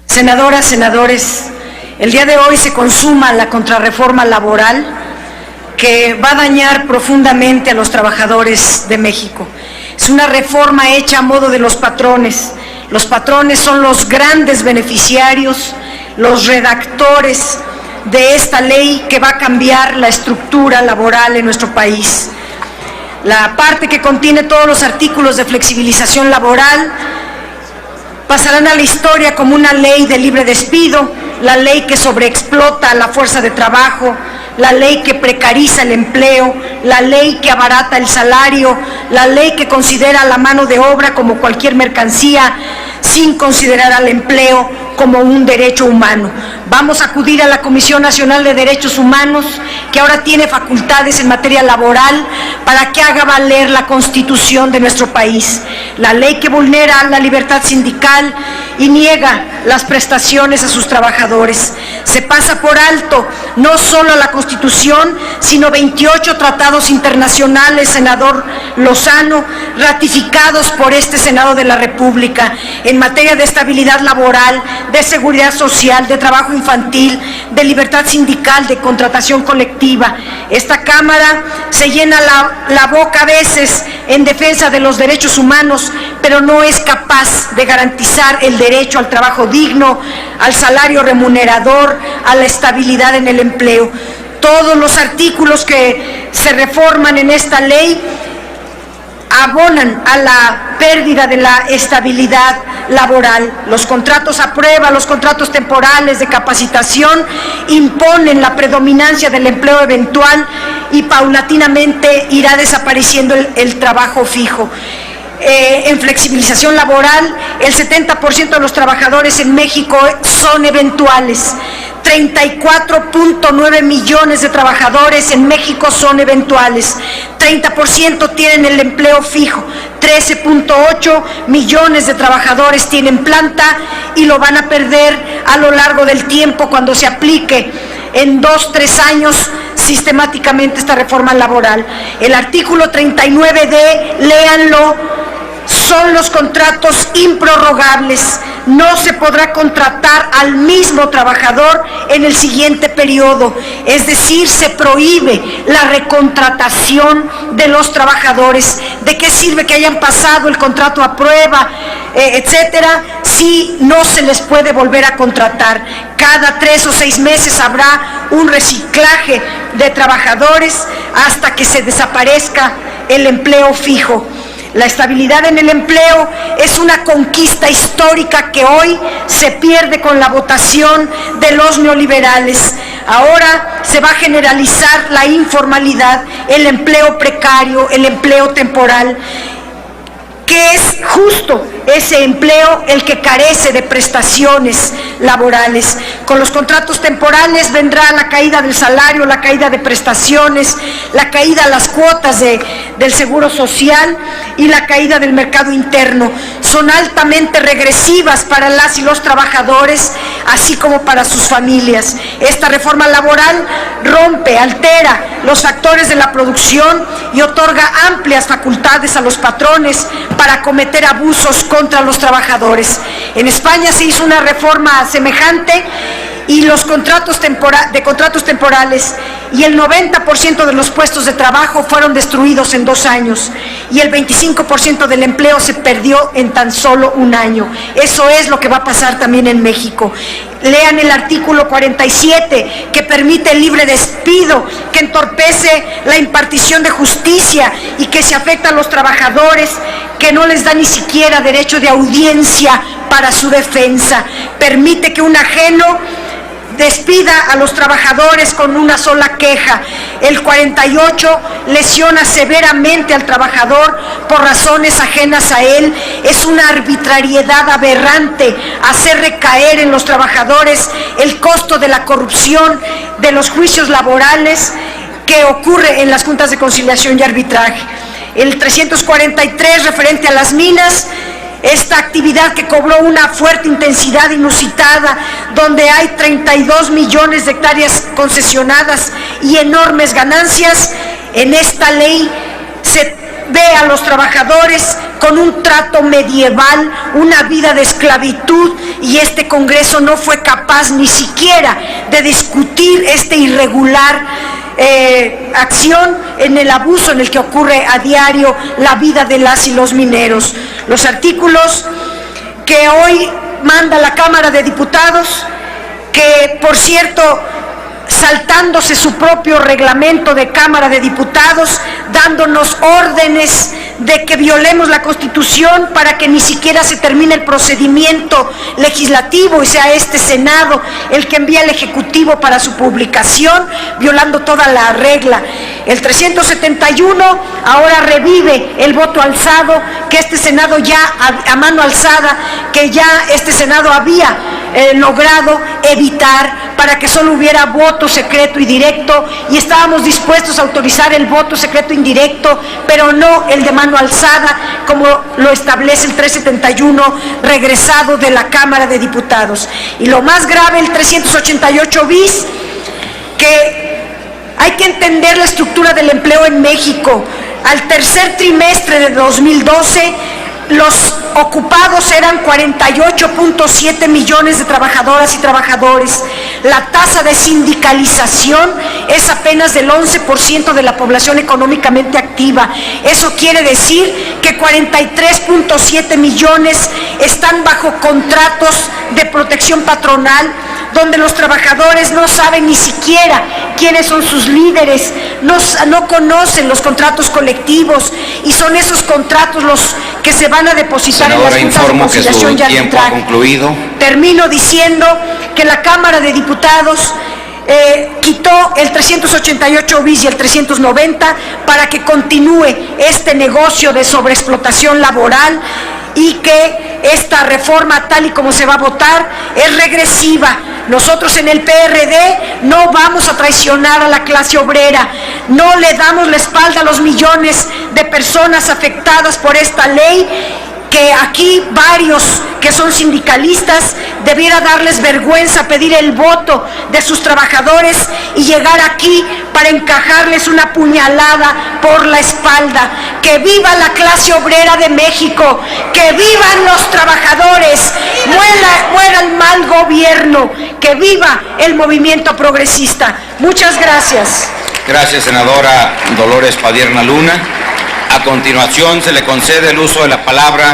Senadoras, senadores, el día de hoy se consuma la contrarreforma laboral que va a dañar profundamente a los trabajadores de México. Es una reforma hecha a modo de los patrones. Los patrones son los grandes beneficiarios, los redactores de esta ley que va a cambiar la estructura laboral en nuestro país. La parte que contiene todos los artículos de flexibilización laboral pasarán a la historia como una ley de libre despido, la ley que sobreexplota a la fuerza de trabajo, la ley que precariza el empleo, la ley que abarata el salario, la ley que considera la mano de obra como cualquier mercancía, sin considerar al empleo como un derecho humano. Vamos a acudir a la Comisión Nacional de Derechos Humanos, que ahora tiene facultades en materia laboral, para que haga valer la Constitución de nuestro país. La ley que vulnera la libertad sindical y niega las prestaciones a sus trabajadores. Se pasa por alto no solo la Constitución, sino 28 tratados internacionales, senador Lozano, ratificados por este Senado de la República, en materia de estabilidad laboral, de seguridad social, de trabajo infantil, de libertad sindical, de contratación colectiva. Esta Cámara se llena la boca a veces en defensa de los derechos humanos, pero no es capaz de garantizar el derecho al trabajo digno, al salario remunerador, a la estabilidad en el empleo. Todos los artículos que se reforman en esta ley abonan a la pérdida de la estabilidad laboral. Los contratos a prueba, los contratos temporales de capacitación imponen la predominancia del empleo eventual y paulatinamente irá desapareciendo el trabajo fijo. En flexibilización laboral, el 70% de los trabajadores en México son eventuales. 34.9 millones de trabajadores en México son eventuales. 30% tienen el empleo fijo. 13.8 millones de trabajadores tienen planta y lo van a perder a lo largo del tiempo cuando se aplique en 2-3 años sistemáticamente esta reforma laboral. El artículo 39D, léanlo, son los contratos improrrogables. No se podrá contratar al mismo trabajador en el siguiente periodo, es decir, se prohíbe la recontratación de los trabajadores. ¿De qué sirve que hayan pasado el contrato a prueba, etcétera, si no se les puede volver a contratar? Cada 3 o 6 meses habrá un reciclaje de trabajadores hasta que se desaparezca el empleo fijo. La estabilidad en el empleo es una conquista histórica que hoy se pierde con la votación de los neoliberales. Ahora se va a generalizar la informalidad, el empleo precario, el empleo temporal, que es justo ese empleo el que carece de prestaciones laborales. Con los contratos temporales vendrá la caída del salario, la caída de prestaciones, la caída de las cuotas del seguro social y la caída del mercado interno. Son altamente regresivas para las y los trabajadores, así como para sus familias. Esta reforma laboral rompe, altera los factores de la producción y otorga amplias facultades a los patrones para cometer abusos contra los trabajadores. En España se hizo una reforma semejante y los contratos temporales y el 90% de los puestos de trabajo fueron destruidos en 2 años y el 25% del empleo se perdió en tan solo 1 año. Eso es lo que va a pasar también en México. Lean el artículo 47 que permite el libre despido, que entorpece la impartición de justicia y que se afecta a los trabajadores, que no les da ni siquiera derecho de audiencia para su defensa. Permite que un ajeno despida a los trabajadores con una sola queja. El 48 lesiona severamente al trabajador por razones ajenas a él. Es una arbitrariedad aberrante hacer recaer en los trabajadores el costo de la corrupción de los juicios laborales que ocurre en las juntas de conciliación y arbitraje. El 343 referente a las minas, esta actividad que cobró una fuerte intensidad inusitada, donde hay 32 millones de hectáreas concesionadas y enormes ganancias. En esta ley se ve a los trabajadores con un trato medieval, una vida de esclavitud, y este Congreso no fue capaz ni siquiera de discutir este irregular acción en el abuso en el que ocurre a diario la vida de las y los mineros. Los artículos que hoy manda la Cámara de Diputados, que por cierto, saltándose su propio reglamento de Cámara de Diputados, dándonos órdenes de que violemos la Constitución para que ni siquiera se termine el procedimiento legislativo y sea este Senado el que envía al Ejecutivo para su publicación, violando toda la regla. El 371 ahora revive el voto alzado, que este Senado ya a mano alzada, que ya este Senado había logrado evitar, para que solo hubiera voto secreto y directo, y estábamos dispuestos a autorizar el voto secreto indirecto, pero no el de mano alzada, como lo establece el 371 regresado de la Cámara de Diputados. Y lo más grave, el 388 bis, que hay que entender la estructura del empleo en México. Al tercer trimestre de 2012, los ocupados eran 48.7 millones de trabajadoras y trabajadores. La tasa de sindicalización es apenas del 11% de la población económicamente activa. Eso quiere decir que 43.7 millones están bajo contratos de protección patronal, donde los trabajadores no saben ni siquiera quiénes son sus líderes, no conocen los contratos colectivos, y son esos contratos los que se van a depositar en las juntas de conciliación y arbitraje. Termino diciendo que la Cámara de Diputados quitó el 388 bis y el 390 para que continúe este negocio de sobreexplotación laboral, y que esta reforma, tal y como se va a votar, es regresiva. Nosotros en el PRD no vamos a traicionar a la clase obrera, no le damos la espalda a los millones de personas afectadas por esta ley, que aquí varios que son sindicalistas debiera darles vergüenza pedir el voto de sus trabajadores y llegar aquí para encajarles una puñalada por la espalda. ¡Que viva la clase obrera de México! ¡Que vivan los trabajadores! ¡Muera el mal gobierno! ¡Que viva el movimiento progresista! Muchas gracias. Gracias, senadora Dolores Padierna Luna. A continuación se le concede el uso de la palabra